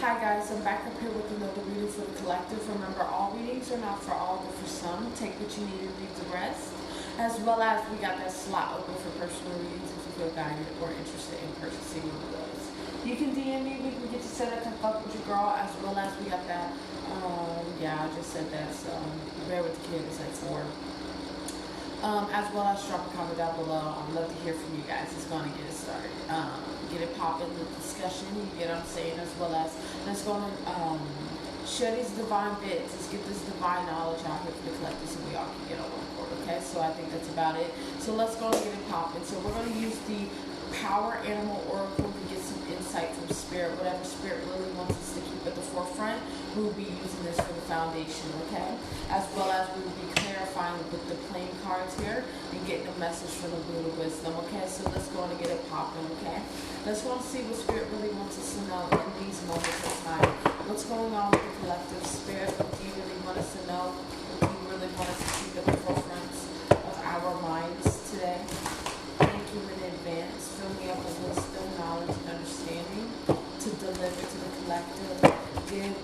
Hi guys, I'm back up here with another reading for the collective. Remember, all readings are not for all, but for some. Take what you need and leave the rest. As well as we got that slot open for personal readings if you feel guided or interested in purchasing one of those. You can DM me, we can get you set up to fuck with your girl, as well as we got that, yeah, I just said that, so bear with the kid, it's like 4. As well as drop a comment down below. I'd love to hear from you guys. It's going to get it started. Get it popping, the discussion, you get what I'm saying, as well as let's go and share these divine bits. Let's get this divine knowledge out here for the collective so we all can get on one board, okay? So I think that's about it. So let's go and get it popping. So we're going to use the Power Animal Oracle to get some insight from Spirit. Whatever Spirit really wants us to keep at the forefront, we will be using this for the foundation, okay? As well as we will be clarifying with the plain cards here and getting a message from the Buddha Wisdom, okay? So let's go and get it popping, okay? Let's go and see what Spirit really wants us to know in these moments of time. What's going on with the collective Spirit? What do you really want us to know? What do you really want us to keep at the forefront of our minds today? Thank you in advance. Fill me up with wisdom, knowledge, and understanding to deliver to the collective. Give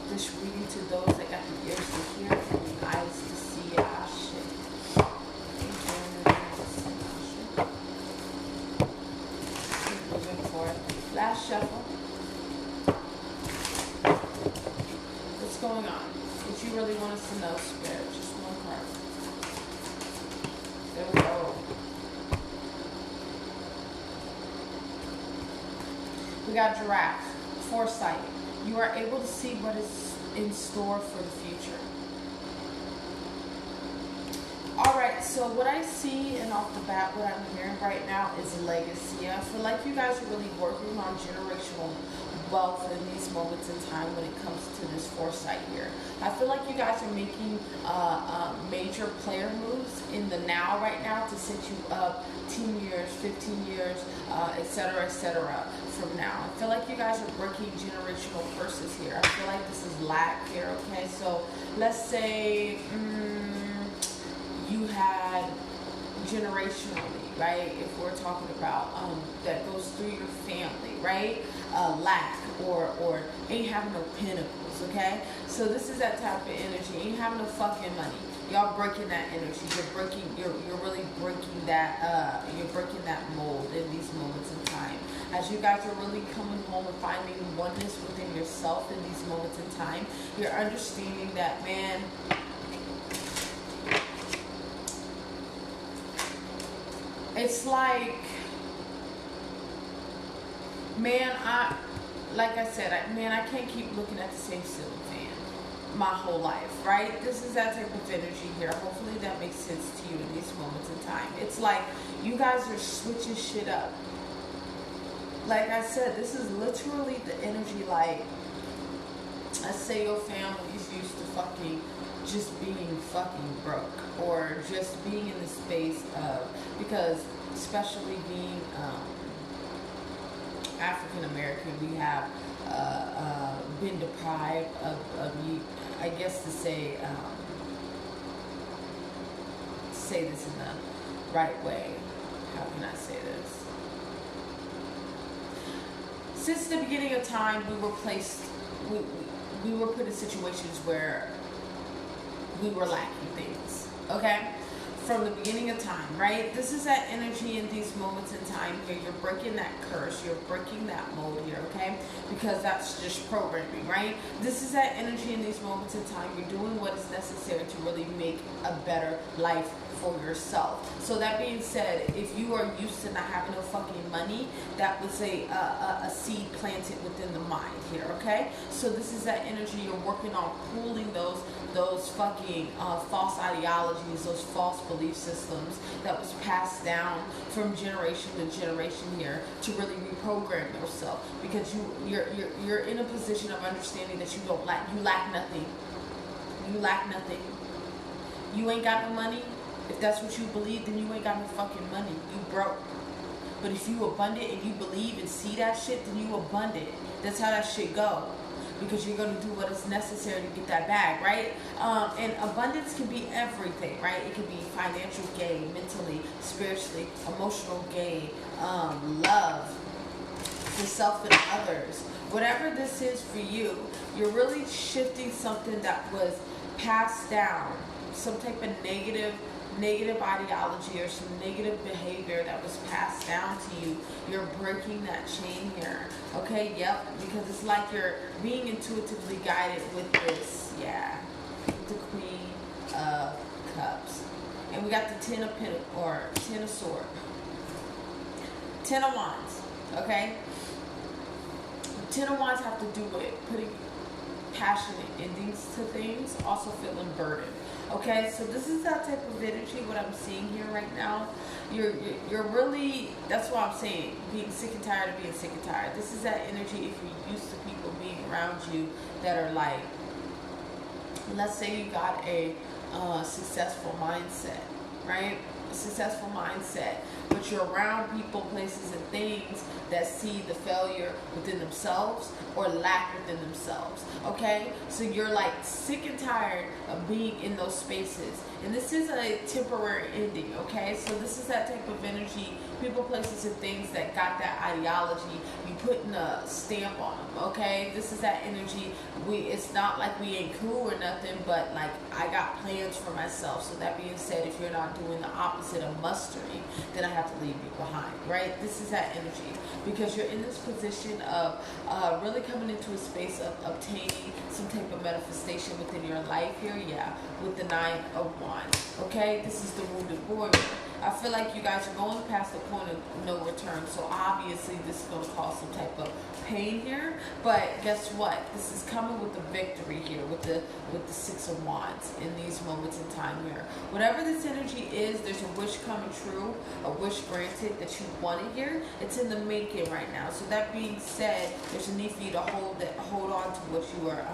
this reading to those that got the ears to hear and the eyes to see. Ah, shit. Thank you in advance. Keep moving forward. Last shuffle. What's going on? What you really want us to know, Spirit? Just one card. There we go. We got Giraffe, Foresight. You are able to see what is in store for the future. Alright, so what I see and off the bat, what I'm hearing right now is legacy. I feel like you guys are really working on generational wealth in these moments in time when it comes to this foresight here. I feel like you guys are making major player moves in the now right now to set you up 10 years, 15 years, etc., from now. I feel like you guys are breaking generational curses here. I feel like this is lack here, okay? So let's say you had generationally, right? If we're talking about that goes through your family, right? Lack or ain't having no pinnacles, okay? So this is that type of energy. Ain't having no fucking money. Y'all breaking that energy. You're really breaking that you're breaking that mold in these moments in time. As you guys are really coming home and finding oneness within yourself in these moments in time, you're understanding that, man, it's like, man, like I said, I can't keep looking at the same ceiling fan my whole life, right? This is that type of energy here. Hopefully that makes sense to you in these moments in time. It's like you guys are switching shit up. Like I said, this is literally the energy, like, let's say your family's used to fucking just being fucking broke, or just being in the space of, because especially being African American, we have been deprived of I guess to say this in the right way. How can I say this? Since the beginning of time, we were placed, we were put in situations where we were lacking things, okay? From the beginning of time, right? This is that energy in these moments in time here. You're breaking that curse. You're breaking that mold here, okay? Because that's just programming, right? This is that energy in these moments in time. You're doing what is necessary to really make a better life for yourself. So that being said, if you are used to not having no fucking money, that was a seed planted within the mind here, okay? So this is that energy. You're working on pulling those fucking false ideologies, those false belief systems that was passed down from generation to generation here to really reprogram yourself, because you're in a position of understanding that you lack nothing. You lack nothing. You ain't got no money. If that's what you believe, then you ain't got no fucking money. You broke. But if you abundant and you believe and see that shit, then you abundant. That's how that shit go. Because you're going to do what is necessary to get that bag, right? And abundance can be everything, right? It can be financial gain, mentally, spiritually, emotional gain, love, yourself and others. Whatever this is for you, you're really shifting something that was passed down, some type of negative ideology or some negative behavior that was passed down to you. You're breaking that chain here. Okay, yep, because it's like you're being intuitively guided with this, yeah, the Queen of Cups. And we got the Ten of Pentacles, or Ten of Swords. Ten of Wands, okay? Ten of Wands have to do with putting passionate endings to things, also feeling burdened. Okay, so this is that type of energy, what I'm seeing here right now. You're really, that's why I'm saying, being sick and tired of being sick and tired. This is that energy if you're used to people being around you that are like, let's say you got a successful mindset, right? A successful mindset, but you're around people, places, and things that see the failure within themselves or lack within themselves. Okay, so you're like sick and tired of being in those spaces, and this is a temporary ending. Okay, so this is that type of energy, people, places, and things that got that ideology. You putting a stamp on them. Okay, this is that energy. It's not like we ain't cool or nothing, but like I got plans for myself. So that being said, if you're not doing the opposite of mustering, then I have to leave you behind, right? This is that energy, because you're in this position of really coming into a space of obtaining some type of manifestation within your life here, yeah, with the Nine of Wands. Okay, this is the wounded warrior. I feel like you guys are going past the point of no return, so obviously this is going to cause some type of pain here, but guess what? This is coming with a victory here, with the Six of Wands in these moments in time here. Whatever this energy is, there's a wish coming true, a wish granted that you wanted here. It's in the making right now. So that being said, there's a need for you to hold on to what you are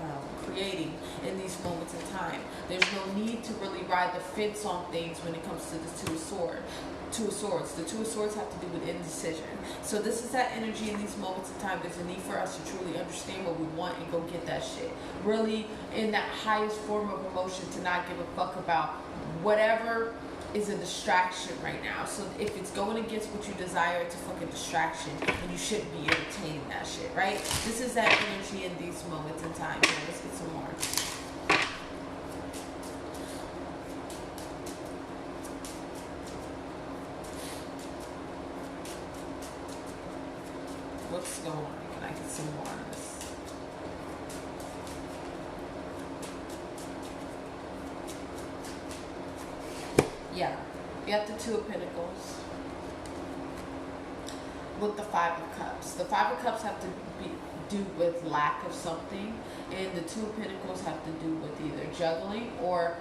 creating in these moments in time. There's no need to really ride the fence on things when it comes to the Two of Swords. The Two of Swords have to do with indecision. So this is that energy in these moments in time. There's a need for us to truly understand what we want and go get that shit. Really in that highest form of emotion, to not give a fuck about whatever is a distraction right now. So if it's going against what you desire, it's a fucking distraction, and you shouldn't be entertaining that shit, right? This is that energy in these moments in time. Here, let's get some more. What's going on? Can I get some more on this? Yeah, you have the Two of Pentacles with the Five of Cups. The Five of Cups have to do with lack of something, and the Two of Pentacles have to do with either juggling or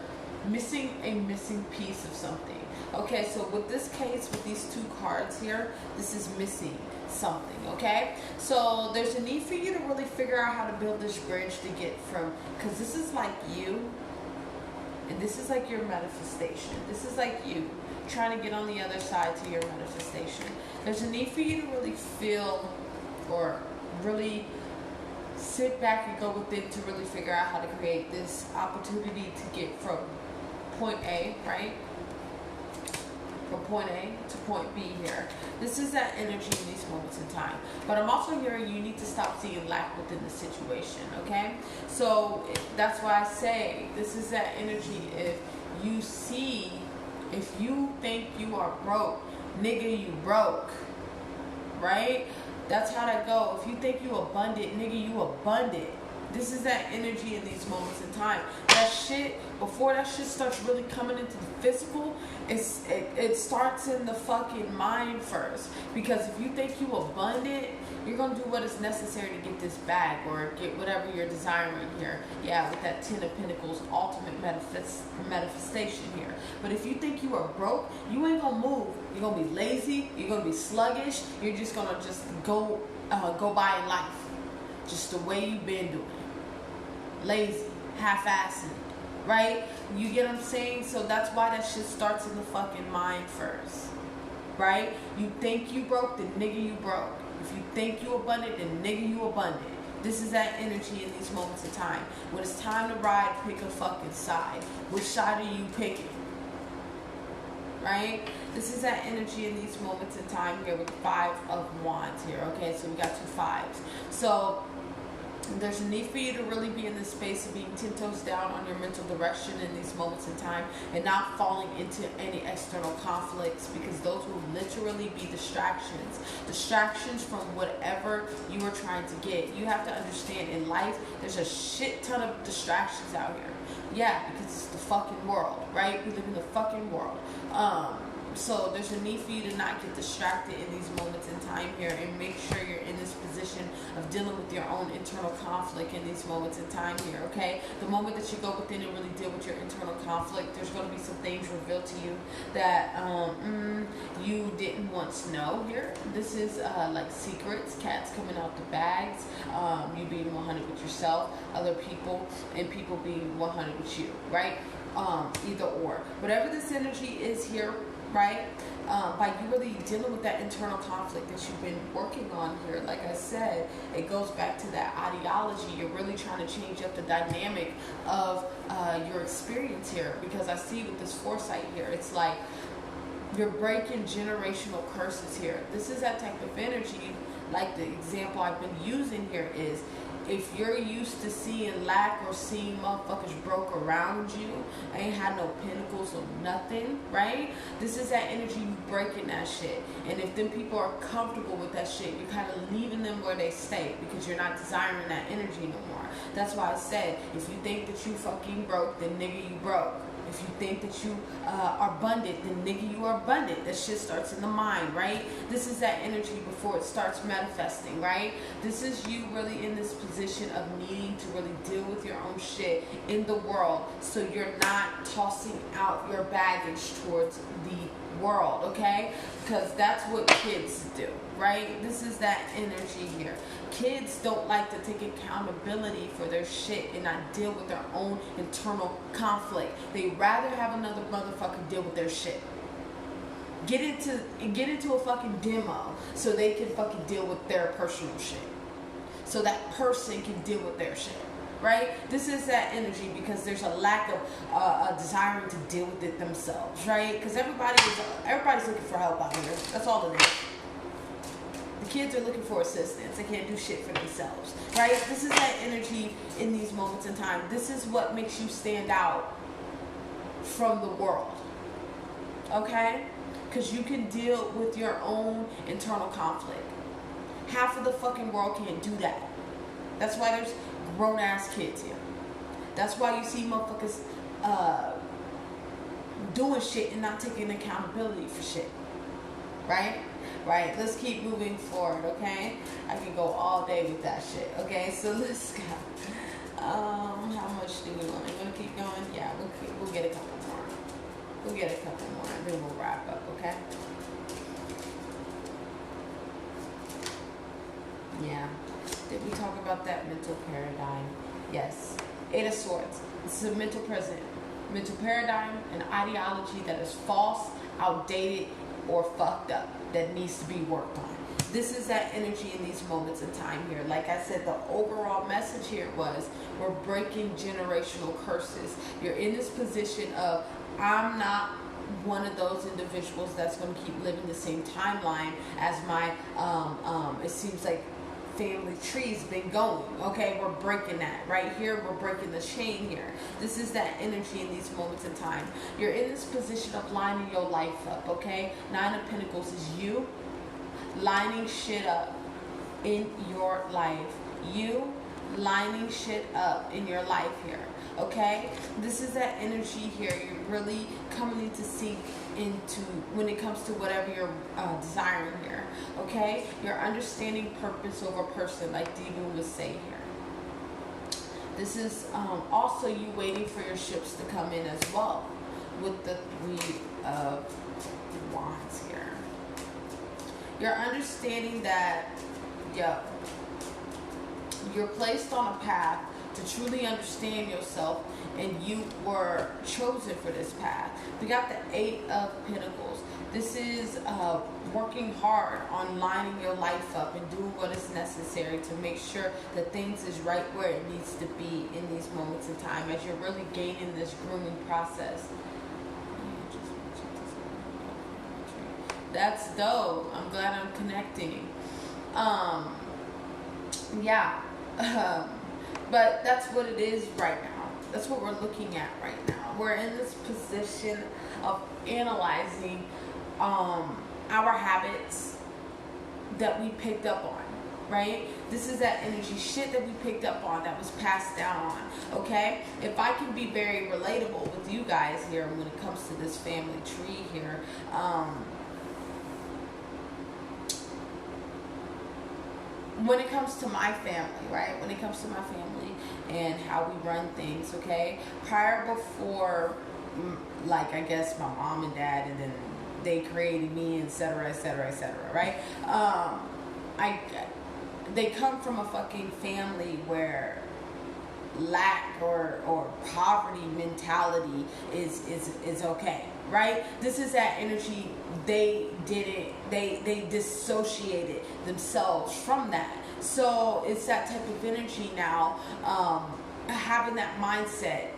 missing a missing piece of something. Okay, so with this case, with these two cards here, this is missing something. Okay, so there's a need for you to really figure out how to build this bridge to get from, because this is like you, and this is like your manifestation. This is like you trying to get on the other side to your manifestation. There's a need for you to really feel, or really sit back and go within to really figure out how to create this opportunity to get from point A, right? From point A to point B here. This is that energy in these moments in time. But I'm also hearing you need to stop seeing lack within the situation, okay? So that's why I say this is that energy. If you think you are broke, nigga, you broke, right? That's how that go. If you think you abundant, nigga, you abundant. This is that energy in these moments in time. That shit, before that shit starts really coming into the physical, it starts in the fucking mind first. Because if you think you abundant, you're going to do what is necessary to get this bag or get whatever you're desiring here. Yeah, with that Ten of Pentacles, ultimate manifestation here. But if you think you are broke, you ain't going to move. You're going to be lazy. You're going to be sluggish. You're just going to just go by in life. Just the way you've been doing. Lazy, half-assing, right? You get what I'm saying? So that's why that shit starts in the fucking mind first, right? You think you broke, then nigga, you broke. If you think you abundant, then nigga, you abundant. This is that energy in these moments of time. When it's time to ride, pick a fucking side. Which side are you picking? right? This is that energy in these moments in time here with the 5 of Wands here, okay? So we got 2 5s. So there's a need for you to really be in this space of being 10 toes down on your mental direction in these moments in time and not falling into any external conflicts, because those will literally be distractions from whatever you are trying to get. You have to understand, in life there's a shit ton of distractions out here. Yeah, because it's the fucking world, right? We live in the fucking world. So there's a need for you to not get distracted in these moments in time here, and make sure you're in this position of dealing with your own internal conflict in these moments in time here, okay? The moment that you go within and really deal with your internal conflict, there's going to be some things revealed to you that you didn't once know here. This is like secrets, cats coming out the bags, you being 100 with yourself, other people, and people being 100 with you, right? Either or. Whatever this energy is here, right? By you really dealing with that internal conflict that you've been working on here, like I said, it goes back to that ideology. You're really trying to change up the dynamic of your experience here, because I see with this foresight here, it's like you're breaking generational curses here. This is that type of energy, like the example I've been using here is, if you're used to seeing lack or seeing motherfuckers broke around you, ain't had no pinnacles or nothing, right? This is that energy, you breaking that shit. And if them people are comfortable with that shit, you're kind of leaving them where they stay, because you're not desiring that energy no more. That's why I said, if you think that you fucking broke, then nigga, you broke. If you think that you are abundant, then nigga, you are abundant. That shit starts in the mind, right? This is that energy before it starts manifesting, right? This is you really in this position of needing to really deal with your own shit in the world, so you're not tossing out your baggage towards the world, okay? Because that's what kids do, right? This is that energy here. Kids don't like to take accountability for their shit and not deal with their own internal conflict. They rather have another motherfucker deal with their shit. Get into a fucking demo so they can fucking deal with their personal shit. So that person can deal with their shit. Right? This is that energy, because there's a lack of desiring to deal with it themselves, right? Because everybody's looking for help out here. That's all it is. The kids are looking for assistance. They can't do shit for themselves, right? This is that energy in these moments in time. This is what makes you stand out from the world, okay? Because you can deal with your own internal conflict. Half of the fucking world can't do that. That's why there's grown-ass kids here. That's why you see motherfuckers doing shit and not taking accountability for shit. Right? Right. Let's keep moving forward, okay? I can go all day with that shit. Okay, so let's go. How much do we want? I'm gonna keep going? Yeah, we'll get a couple more. We'll get a couple more, and then we'll wrap up, okay? Yeah. Did we talk about that mental paradigm? Yes. 8 of Swords. This is a mental paradigm, an ideology that is false, outdated, or fucked up, that needs to be worked on. This is that energy in these moments in time here. Like I said, the overall message here was, we're breaking generational curses. You're in this position of, I'm not one of those individuals that's going to keep living the same timeline as my, it seems like, family tree's been going. Okay, we're breaking that right here. We're breaking the chain here. This is that energy in these moments in time. You're in this position of lining your life up. Okay, 9 of Pentacles is you lining shit up in your life. You lining shit up in your life here. Okay, this is that energy here. You're really coming into sync into when it comes to whatever you're desiring here. Okay, you're understanding purpose over person, like Devin would say here. This is also you waiting for your ships to come in as well, with the 3 of Wands here. You're understanding that, you're placed on a path to truly understand yourself, and you were chosen for this path. We got the 8 of Pentacles. This is working hard on lining your life up and doing what is necessary to make sure that things is right where it needs to be in these moments in time, as you're really gaining this grooming process. That's dope. I'm glad I'm connecting. Um, yeah. But that's what it is right now. That's what we're looking at right now. We're in this position of analyzing our habits that we picked up on, right? This is that energy shit that we picked up on, that was passed down on, okay? If I can be very relatable with you guys here when it comes to this family tree here, when it comes to my family, right? When it comes to my family and how we run things, okay? Prior before, like, I guess my mom and dad, and then they created me, etc., etc., etc., right? They come from a fucking family where lack or poverty mentality is okay, right? This is that energy. They dissociated themselves from that. So it's that type of energy now, having that mindset.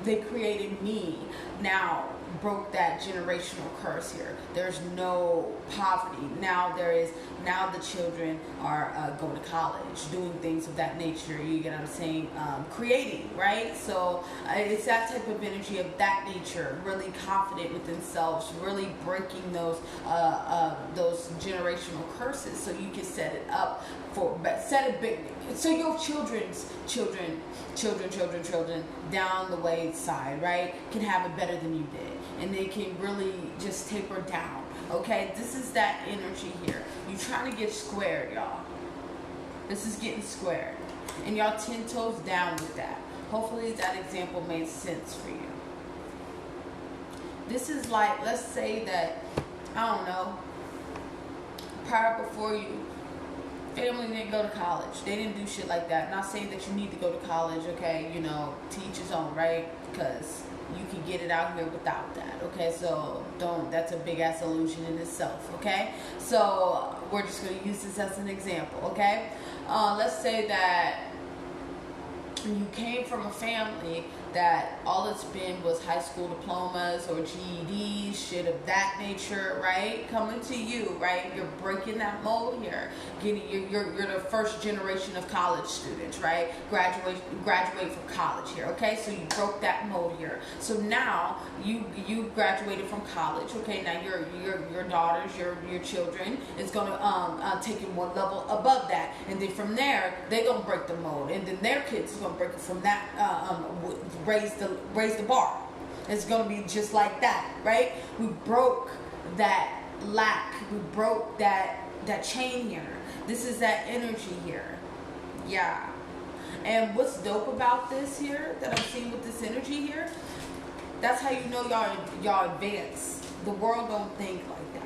They created me, now broke that generational curse here. There's no poverty. Now the children are going to college, doing things of that nature. You get what I'm saying? Creating, right? So it's that type of energy of that nature, really confident with themselves, really breaking those generational curses, so you can set it up set it big, so your children's children down the way side, right, can have it better than you did, and they can really just taper down. Okay, this is that energy here. You trying to get squared, y'all. This is getting squared, and y'all 10 toes down with that. Hopefully that example made sense for you. This is like, let's say that, I don't know, prior before you, family didn't go to college. They didn't do shit like that. Not saying that you need to go to college, okay? You know, to each his own, right? Because you can get it out here without that, okay? So that's a big ass illusion in itself, okay? So we're just going to use this as an example, okay? Let's say that you came from a family that all it's been was high school diplomas or GEDs, shit of that nature, right? Coming to you, right? You're breaking that mold here. You're the first generation of college students, right? Graduate from college here, okay? So you broke that mold here. So now you graduated from college, okay? Now your daughters, your children is gonna take it one level above that, and then from there they're gonna break the mold, and then their kids is gonna break it from that. Raise the bar. It's going to be just like that, right? We broke that lack. We broke that chain here. This is that energy here. Yeah. And what's dope about this here that I'm seeing with this energy here, that's how you know y'all advance. The world don't think like that.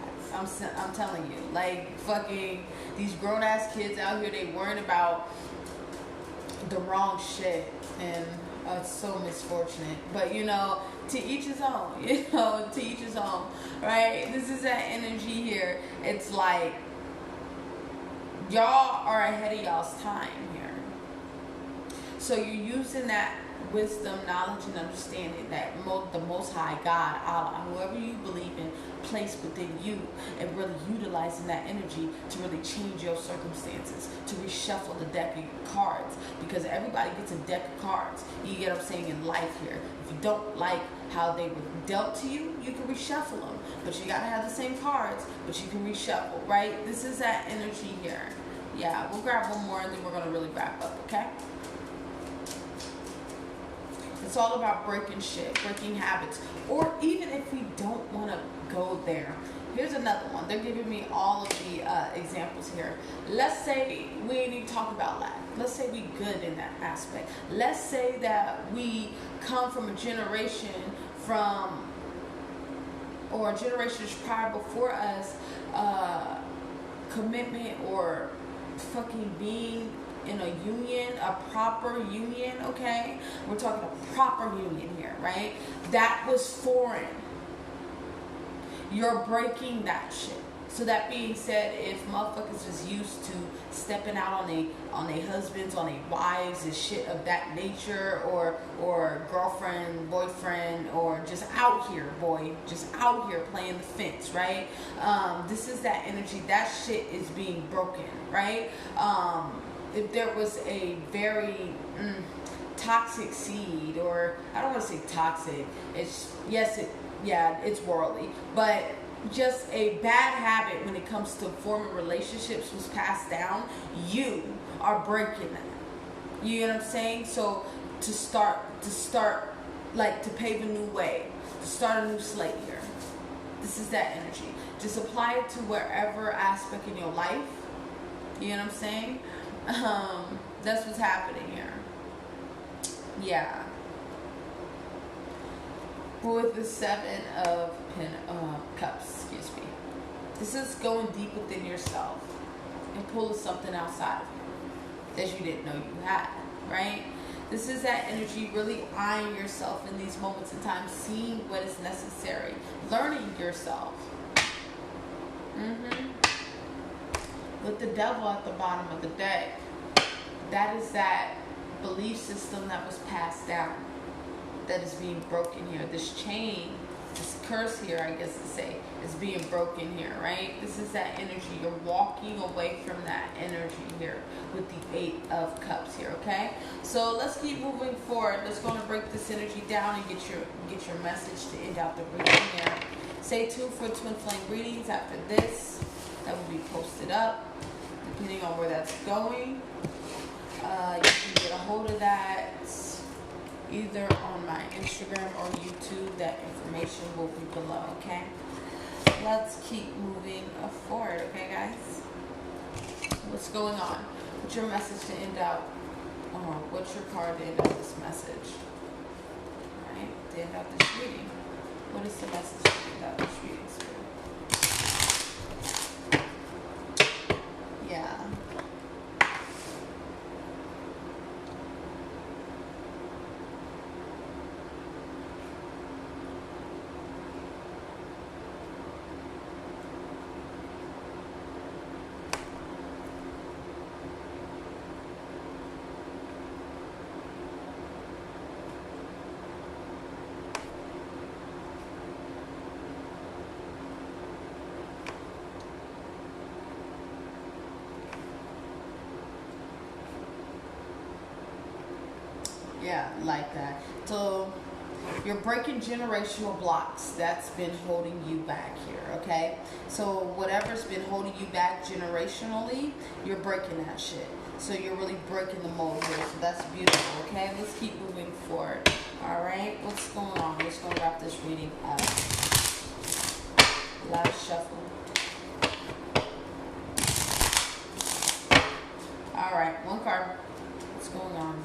I'm telling you. Like, fucking these grown ass kids out here, they worrying about the wrong shit, and it's so misfortunate. But you know, to each his own. You know, to each his own, right? This is that energy here. It's like y'all are ahead of y'all's time here. So you're using that wisdom, knowledge, and understanding that the Most High God, Allah, whoever you believe in, placed within you, and really utilizing that energy to really change your circumstances, to reshuffle the deck of cards, because everybody gets a deck of cards. You get what I'm saying in life here. If you don't like how they were dealt to you, you can reshuffle them, but you gotta have the same cards, but you can reshuffle, right? This is that energy here. Yeah, we'll grab one more and then we're gonna really wrap up, okay? It's all about breaking shit, breaking habits. Or even if we don't want to go there. Here's another one. They're giving me all of the examples here. Let's say we ain't even talk about lack. Let's say we good in that aspect. Let's say that we come from a generation or generations prior before us, commitment or fucking being in a union, a proper union, okay? We're talking a proper union here, right? That was foreign. You're breaking that shit. So that being said, if motherfuckers is used to stepping out on they husbands, on they wives and shit of that nature, or girlfriend, boyfriend, or just out here, just out here playing the fence, right? This is that energy. That shit is being broken, right? If there was a very toxic seed, or I don't want to say toxic, it's worldly, but just a bad habit when it comes to forming relationships was passed down, you are breaking that. You know what I'm saying? So to start like to pave a new way, to start a new slate here. This is that energy. Just apply it to wherever aspect in your life. You know what I'm saying? That's what's happening here. Yeah. With the 7 of Cups, excuse me. This is going deep within yourself and pulling something outside of you that you didn't know you had, right? This is that energy, really eyeing yourself in these moments in time, seeing what is necessary, learning yourself. With the Devil at the bottom of the deck, that is that belief system that was passed down, that is being broken here. This chain, this curse here, I guess to say, is being broken here, right? This is that energy. You're walking away from that energy here with the 8 of Cups here, okay? So let's keep moving forward. Let's go and break this energy down and get your message to end out the reading here. Stay tuned for twin flame readings after this. That will be posted up, depending on where that's going. You can get a hold of that either on my Instagram or YouTube. That information will be below, okay? Let's keep moving forward, okay, guys? What's going on? What's your message to end out? What's your card to end out this message? All right, to end out this reading. What is the message to end out this reading, Spirit? Yeah. Yeah, like that. So you're breaking generational blocks that's been holding you back here, okay? So whatever's been holding you back generationally, you're breaking that shit. So you're really breaking the mold here. So that's beautiful, okay? Let's keep moving forward. All right, what's going on? Let's go wrap this reading up. Last shuffle. All right, one card. What's going on?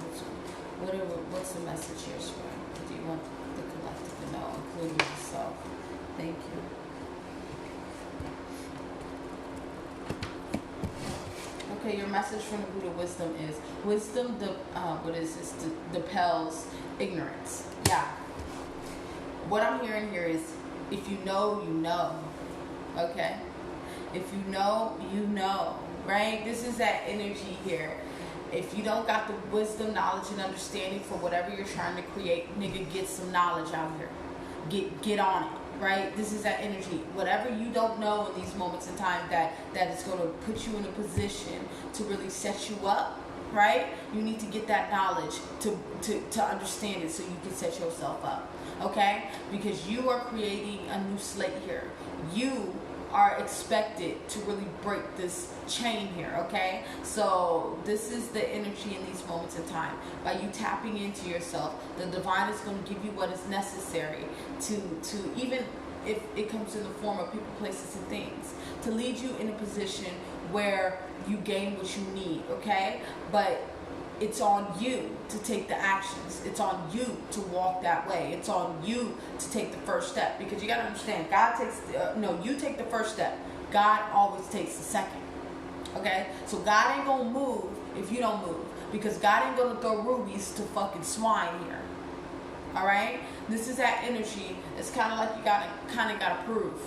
What's the message here, Spirit? What do you want the collective to know, including yourself? Thank you. Okay, your message from the Buddha wisdom is wisdom. Dispels ignorance. Yeah. What I'm hearing here is, if you know, you know. Okay. If you know, you know. Right. This is that energy here. If you don't got the wisdom, knowledge, and understanding for whatever you're trying to create, nigga, get some knowledge out here. Get on it, right? This is that energy. Whatever you don't know in these moments in time that is going to put you in a position to really set you up, right? You need to get that knowledge to understand it so you can set yourself up, okay? Because you are creating a new slate here. You are expected to really break this chain here, okay? So this is the energy in these moments in time. By you tapping into yourself, the divine is going to give you what is necessary to even if it comes in the form of people, places, and things, to lead you in a position where you gain what you need, okay? But it's on you to take the actions. It's on you to walk that way. It's on you to take the first step. Because you got to understand, you take the first step. God always takes the second. Okay? So God ain't going to move if you don't move. Because God ain't going to throw rubies to fucking swine here. Alright? This is that energy. It's kind of like you got to prove,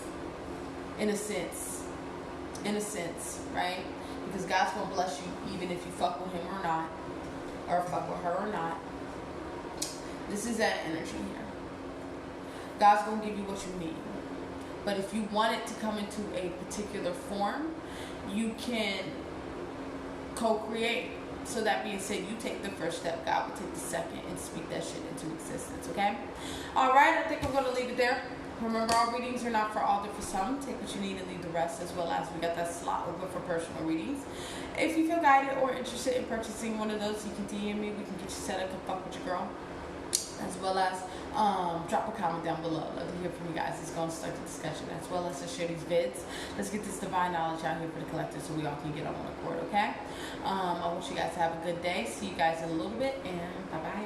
in a sense. in a sense, right? Because God's gonna bless you even if you fuck with him or not, or fuck with her or not. This is that energy here. God's gonna give you what you need. But if you want it to come into a particular form, you can co-create. So that being said, you take the first step, God will take the second, and speak that shit into existence, okay? All right, I think I'm going to leave it there. Remember, all readings are not for all, they're for some. Take what you need and leave the rest, as well as we got that slot open for personal readings. If you feel guided or interested in purchasing one of those, you can DM me. We can get you set up and fuck with your girl. As well as drop a comment down below. Love to hear from you guys. It's going to start the discussion, as well as to share these vids. Let's get this divine knowledge out here for the collective so we all can get on one accord, okay? I want you guys to have a good day. See you guys in a little bit, and bye-bye.